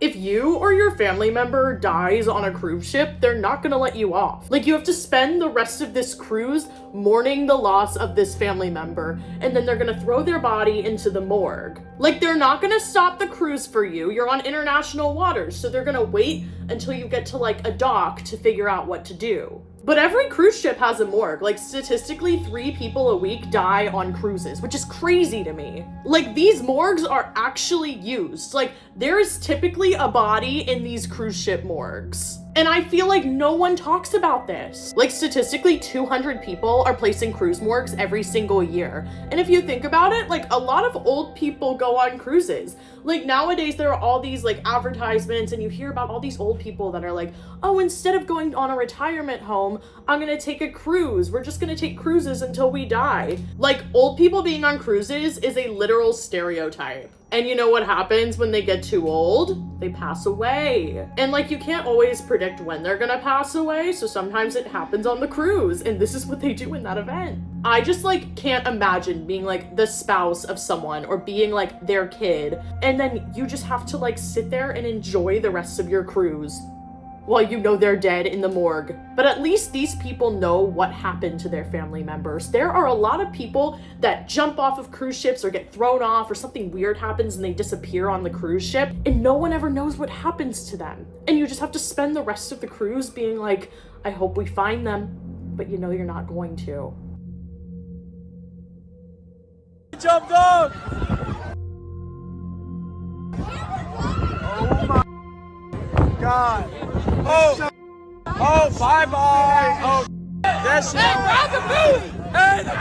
If you or your family member dies on a cruise ship, they're not gonna let you off. Like, you have to spend the rest of this cruise mourning the loss of this family member, and then they're gonna throw their body into the morgue. Like, they're not gonna stop the cruise for you. You're on international waters, so they're gonna wait until you get to like a dock to figure out what to do. But every cruise ship has a morgue. Like, statistically, 3 people a week die on cruises, which is crazy to me. Like, these morgues are actually used. Like, there is typically a body in these cruise ship morgues. And I feel like no one talks about this. Like, statistically, 200 people are placed in cruise morgues every single year. And if you think about it, like, a lot of old people go on cruises. Like, nowadays there are all these like advertisements, and you hear about all these old people that are like, oh, instead of going on a retirement home, I'm gonna take a cruise. We're just gonna take cruises until we die. Like, old people being on cruises is a literal stereotype. And you know what happens when they get too old? They pass away. And like, you can't always predict when they're gonna pass away, so sometimes it happens on the cruise, and this is what they do in that event. I just like can't imagine being like the spouse of someone or being like their kid, and then you just have to like sit there and enjoy the rest of your cruise while you know they're dead in the morgue. But at least these people know what happened to their family members. There are a lot of people that jump off of cruise ships or get thrown off, or something weird happens and they disappear on the cruise ship, and no one ever knows what happens to them. And you just have to spend the rest of the cruise being like, I hope we find them, but you know you're not going to. Jumped off! Oh my God! Oh! Oh, bye-bye! Oh, that's it! Hey, grab the buoy! Hey, the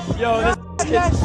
buoy! Yo, this kid's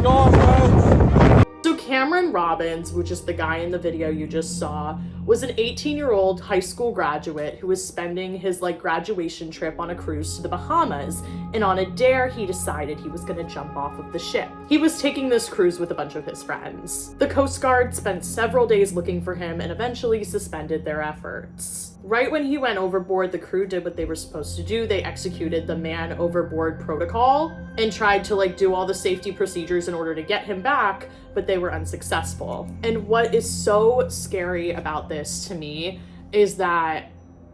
gone, bro! So Cameron Robbins, which is the guy in the video you just saw, was an 18-year-old high school graduate who was spending his like graduation trip on a cruise to the Bahamas, and on a dare he decided he was gonna jump off of the ship. He was taking this cruise with a bunch of his friends. The Coast Guard spent several days looking for him and eventually suspended their efforts. Right when he went overboard, the crew did what they were supposed to do. They executed the man overboard protocol and tried to like do all the safety procedures in order to get him back, but they were unsuccessful. And what is so scary about this to me is that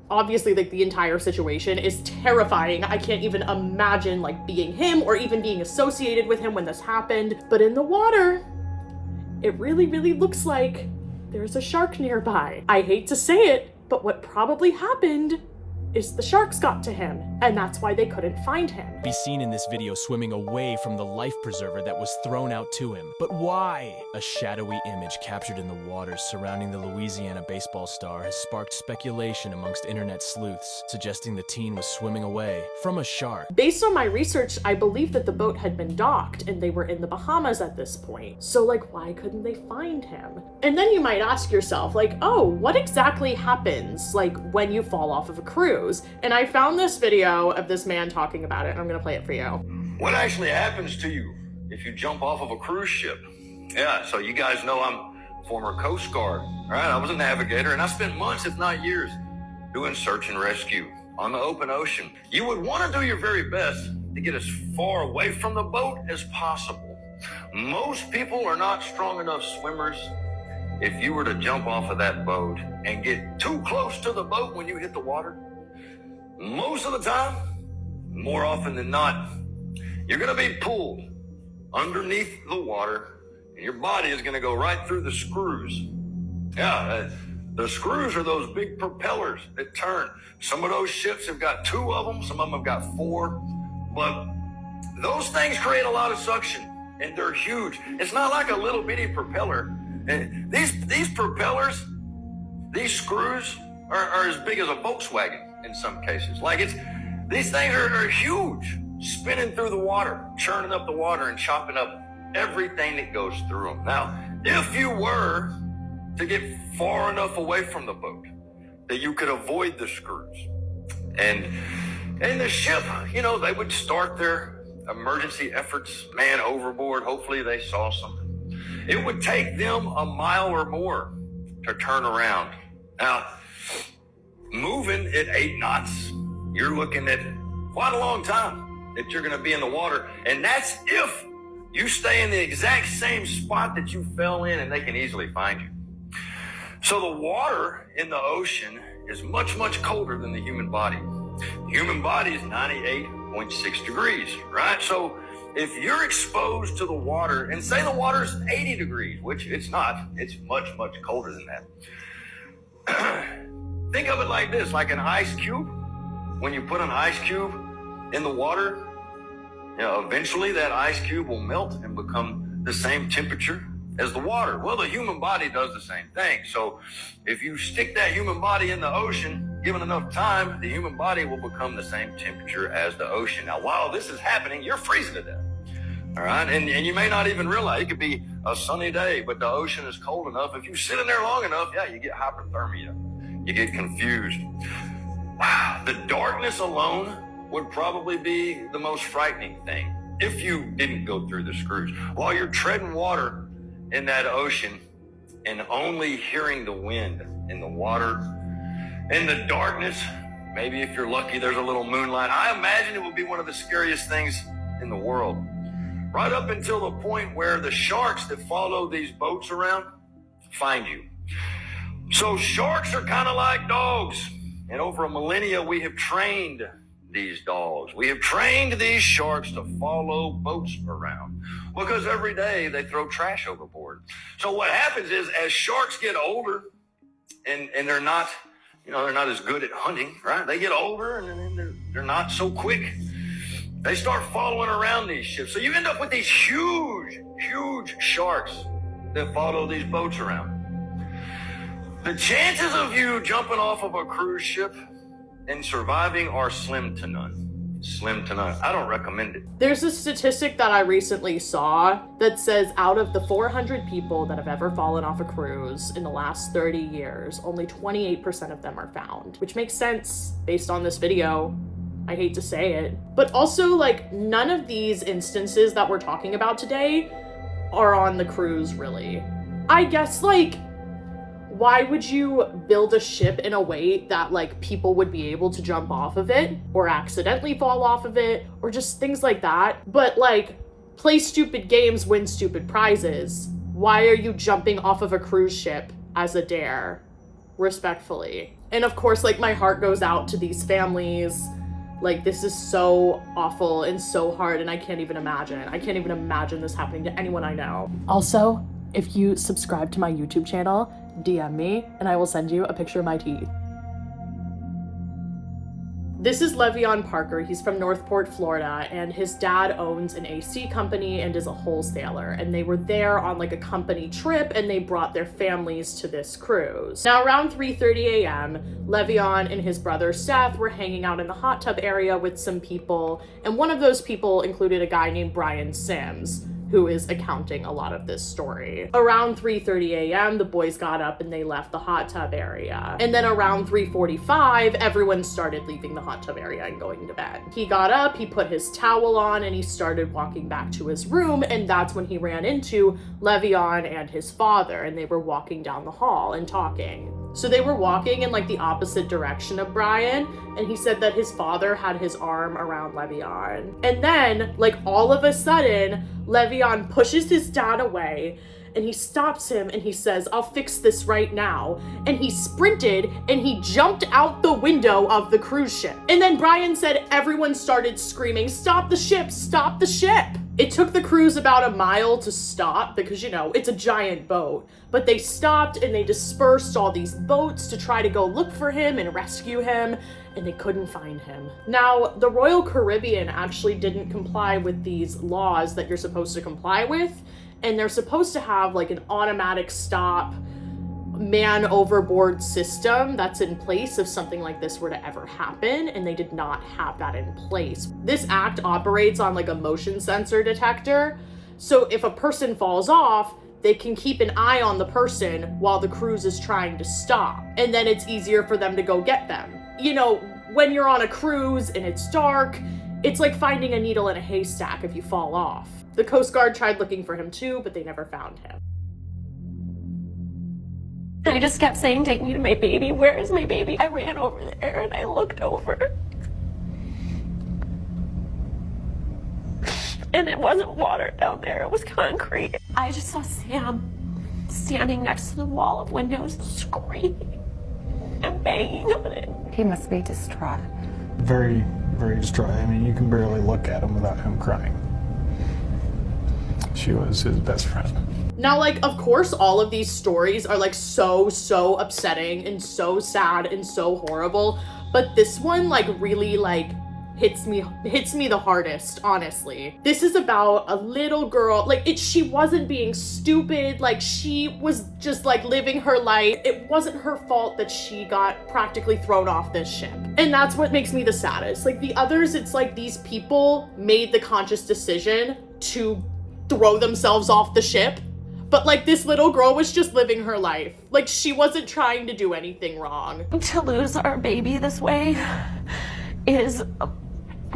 obviously like the entire situation is terrifying. I can't even imagine like being him or even being associated with him when this happened. But in the water, it really, really looks like there's a shark nearby. I hate to say it, but what probably happened is the sharks got to him, and that's why they couldn't find him. Be seen in this video swimming away from the life preserver that was thrown out to him. But why? A shadowy image captured in the waters surrounding the Louisiana baseball star has sparked speculation amongst internet sleuths, suggesting the teen was swimming away from a shark. Based on my research, I believe that the boat had been docked and they were in the Bahamas at this point. So like, why couldn't they find him? And then you might ask yourself like, oh, what exactly happens like when you fall off of a cruise? And I found this video of this man talking about it, and I'm gonna play it for you. What actually happens to you if you jump off of a cruise ship? Yeah, so you guys know I'm former Coast Guard, all right? I was a navigator, and I spent months, if not years, doing search and rescue on the open ocean. You would want to do your very best to get as far away from the boat as possible. Most people are not strong enough swimmers. If you were to jump off of that boat and get too close to the boat when you hit the water, most of the time, more often than not, you're going to be pulled underneath the water, and your body is going to go right through the screws. Yeah, the screws are those big propellers that turn. Some of those ships have got 2 of them, some of them have got 4, but those things create a lot of suction, and they're huge. It's not like a little bitty propeller. And these propellers, these screws are as big as a Volkswagen. In some cases, like these things are huge, spinning through the water, churning up the water and chopping up everything that goes through them. Now, if you were to get far enough away from the boat that you could avoid the screws, and the ship, you know, they would start their emergency efforts, man overboard, hopefully they saw something. It would take them a mile or more to turn around. Now, moving at 8 knots, you're looking at quite a long time that you're going to be in the water. And that's if You stay in the exact same spot that you fell in and they can easily find you. So the water in the ocean is much, much colder than the human body. The human body is 98.6 degrees, right? So if you're exposed to the water, and say the water's 80 degrees, which it's not, it's much, much colder than that. Think of it like this, like an ice cube. When you put an ice cube in the water, eventually that ice cube will melt and become the same temperature as the water. Well, the human body does the same thing. So if you stick that human body in the ocean, given enough time, the human body will become the same temperature as the ocean. Now, while this is happening, you're freezing to death. All right. And you may not even realize it could be a sunny day, but the ocean is cold enough. If you sit in there long enough, you get hypothermia. You get confused. The darkness alone would probably be the most frightening thing if you didn't go through the screws. While you're treading water in that ocean and only hearing the wind in the water, in the darkness, maybe if you're lucky there's a little moonlight, I imagine it would be one of the scariest things in the world. Right up until the point where the sharks that follow these boats around find you. So sharks are kind of like dogs. And over a millennia, we have trained these dogs. We have trained these sharks to follow boats around because every day they throw trash overboard. So what happens is as sharks get older and they're not, they're not as good at hunting, right? They get older and then they're not so quick. They start following around these ships. So you end up with these huge, huge sharks that follow these boats around. The chances of you jumping off of a cruise ship and surviving are slim to none. Slim to none. I don't recommend it. There's a statistic that I recently saw that says out of the 400 people that have ever fallen off a cruise in the last 30 years, only 28% of them are found, which makes sense based on this video. I hate to say it. But also, none of these instances that we're talking about today are on the cruise, really. I guess, why would you build a ship in a way that people would be able to jump off of it or accidentally fall off of it or just things like that? But play stupid games, win stupid prizes. Why are you jumping off of a cruise ship as a dare? Respectfully. And of course, my heart goes out to these families. This is so awful and so hard, and I can't even imagine. I can't even imagine this happening to anyone I know. Also, if you subscribe to my YouTube channel, DM me and I will send you a picture of my teeth. This is Levan Parker. He's from Northport, Florida, and his dad owns an AC company and is a wholesaler. And they were there on a company trip and they brought their families to this cruise. Now around 3:30 a.m., Levan and his brother Seth were hanging out in the hot tub area with some people. And one of those people included a guy named Brian Sims, who is accounting a lot of this story. Around 3:30 a.m., the boys got up and they left the hot tub area. And then around 3:45, everyone started leaving the hot tub area and going to bed. He got up, he put his towel on, and he started walking back to his room, and that's when he ran into Levan and his father, and they were walking down the hall and talking. So they were walking in the opposite direction of Brian, and he said that his father had his arm around Levan. And then, all of a sudden, Levan pushes his dad away and he stops him and he says, "I'll fix this right now." And he sprinted and he jumped out the window of the cruise ship. And then Brian said everyone started screaming, "Stop the ship, stop the ship." It took the cruise about a mile to stop because, it's a giant boat. But they stopped and they dispersed all these boats to try to go look for him and rescue him, and they couldn't find him. Now, the Royal Caribbean actually didn't comply with these laws that you're supposed to comply with, and they're supposed to have an automatic stop man overboard system that's in place if something like this were to ever happen, and they did not have that in place. This act operates on a motion sensor detector, so if a person falls off, they can keep an eye on the person while the cruise is trying to stop, and then it's easier for them to go get them. When you're on a cruise and it's dark, it's like finding a needle in a haystack if you fall off. The Coast Guard tried looking for him too, but they never found him. I just kept saying, "Take me to my baby. Where is my baby?" I ran over there and I looked over. And it wasn't water down there, it was concrete. I just saw Sam standing next to the wall of windows, screaming and banging on it. He must be distraught. Very, very distraught. I mean, you can barely look at him without him crying. She was his best friend. Now, like, of course, all of these stories are, like, so upsetting and so sad and so horrible. But this one, like, really, like, hits me the hardest, honestly. This is about a little girl. Like, she wasn't being stupid. Like, she was just, like, living her life. It wasn't her fault that she got practically thrown off this ship. And that's what makes me the saddest. Like, the others, it's like these people made the conscious decision to throw themselves off the ship. But, like, this little girl was just living her life. Like, she wasn't trying to do anything wrong. To lose our baby this way is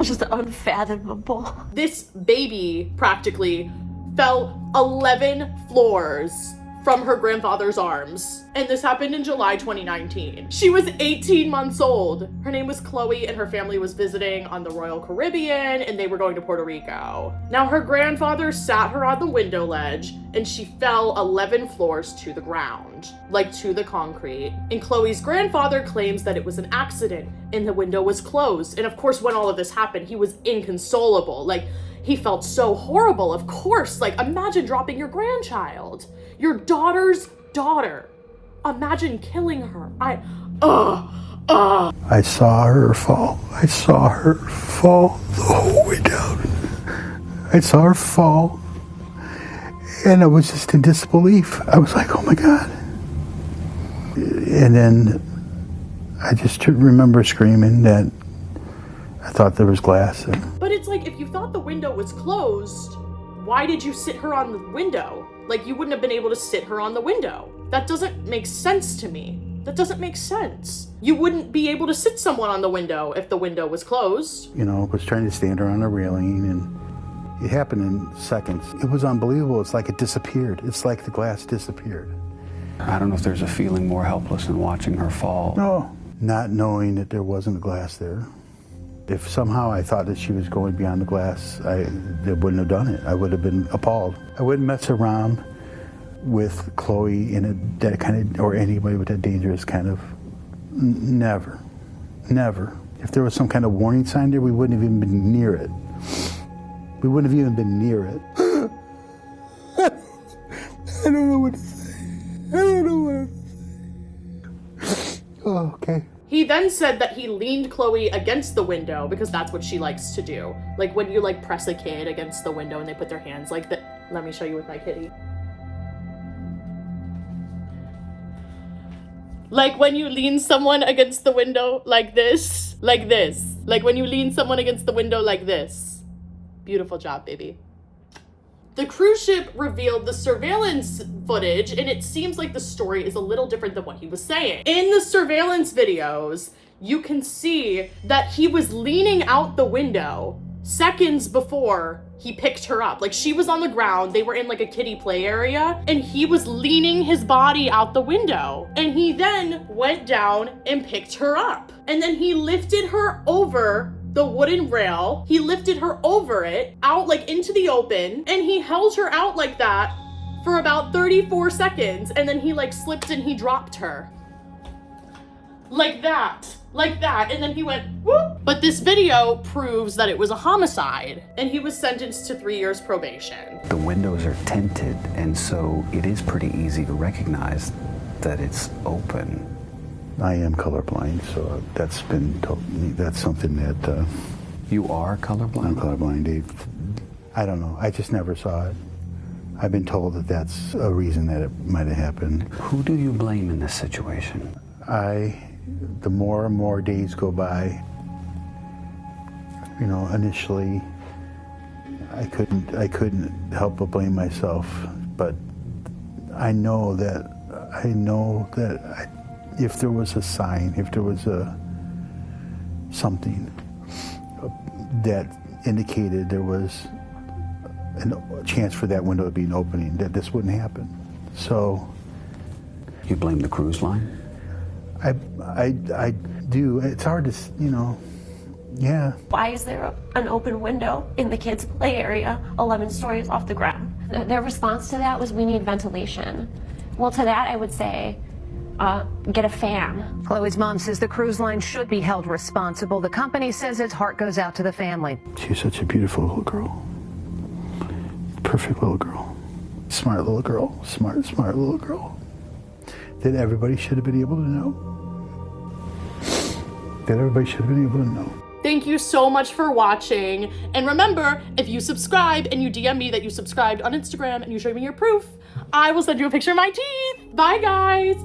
just unfathomable. This baby practically fell 11 floors from her grandfather's arms. And this happened in July 2019. She was 18 months old. Her name was Chloe, and her family was visiting on the Royal Caribbean, and they were going to Puerto Rico. Now, her grandfather sat her on the window ledge, and she fell 11 floors to the ground, like to the concrete. And Chloe's grandfather claims that it was an accident, and the window was closed. And of course, when all of this happened, he was inconsolable. Like, he felt so horrible, of course. Like, imagine dropping your grandchild. Your daughter's daughter. Imagine killing her. I saw her fall. I saw her fall the whole way down. I saw her fall. And I was just in disbelief. I was like, oh my God. And then I just remember screaming that I thought there was glass. But it's like, if you thought the window was closed, why did you sit her on the window? Like, you wouldn't have been able to sit her on the window. That doesn't make sense to me. That doesn't make sense. You wouldn't be able to sit someone on the window if the window was closed. You know, I was trying to stand her on a railing, and it happened in seconds. It was unbelievable. It's like it disappeared. It's like the glass disappeared. I don't know if there's a feeling more helpless than watching her fall. No, not knowing that there wasn't a glass there. If somehow I thought that she was going beyond the glass, I wouldn't have done it. I would have been appalled. I wouldn't mess around with Chloe in that kind of, or anybody with that dangerous kind of, never. If there was some kind of warning sign there, we wouldn't have even been near it. We wouldn't have even been near it. I don't know what to say. I don't know what to say. Oh, okay. He then said that he leaned Chloe against the window because that's what she likes to do. Like, when you, like, press a kid against the window and they put their hands like that. Let me show you with my kitty. Like when you lean someone against the window like this. Like this. Like when you lean someone against the window like this. Beautiful job, baby. The cruise ship revealed the surveillance footage, and it seems like the story is a little different than what he was saying. In the surveillance videos, you can see that he was leaning out the window seconds before he picked her up. Like, she was on the ground, they were in like a kiddie play area, and he was leaning his body out the window. And he then went down and picked her up. And then he lifted her over the wooden rail. He lifted her over it, out like into the open, and he held her out like that for about 34 seconds, and then he like slipped and he dropped her. Like that, and then he went, whoop. But this video proves that it was a homicide, and he was sentenced to 3 years probation. The windows are tinted, and so it is pretty easy to recognize that it's open. I am colorblind, so that's been told me. That's something that... You are colorblind? I'm colorblind, Dave. I don't know. I just never saw it. I've been told that that's a reason that it might have happened. Who do you blame in this situation? The more and more days go by, you know, initially I couldn't help but blame myself, but I know that if there was a sign, if there was something that indicated there was a chance for that window to be an opening, that this wouldn't happen. So you blame the cruise line? I do. It's hard to, you know, Yeah. Why is there an open window in the kids' play area 11 stories off the ground? Their response to that was, we need ventilation. Well, to that I would say, get a fan. Chloe's mom says the cruise line should be held responsible. The company says its heart goes out to the family. She's such a beautiful little girl. Perfect little girl. Smart little girl. Smart little girl. That everybody should have been able to know. That everybody should have been able to know. Thank you so much for watching. And remember, if you subscribe and you DM me that you subscribed on Instagram and you show me your proof, I will send you a picture of my teeth. Bye, guys.